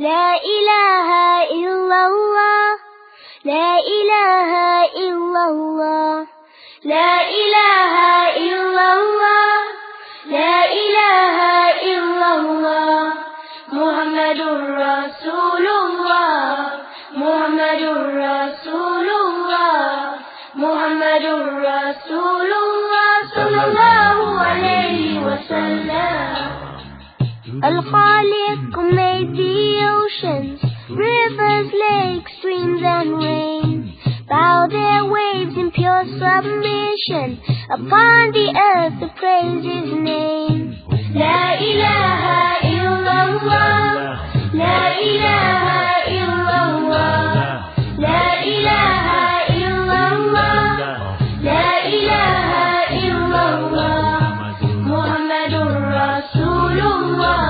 لا إله إلا الله لا إله إلا الله لا إله إلا الله لا إله إلا الله محمد رسول الله محمد رسول الله محمد رسول الله صلى الله عليه وسلم الخالق made the oceans, rivers, lakes, streams and rain bow their waves in pure submission upon the earth to praise His name. La ilaha illallah, la ilaha illallah, la ilaha illallah, la ilaha illallah. Muhammadur Rasulullah,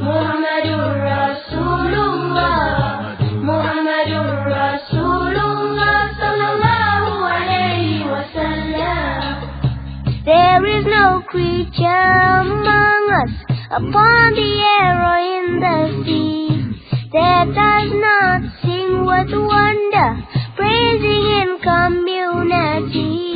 Muhammadur Rasulullah, Muhammadur Rasulullah sallallahu alayhi wa sallam. There is no creature among us, upon the air or in the sea, that does not sing with wonder, praising in community.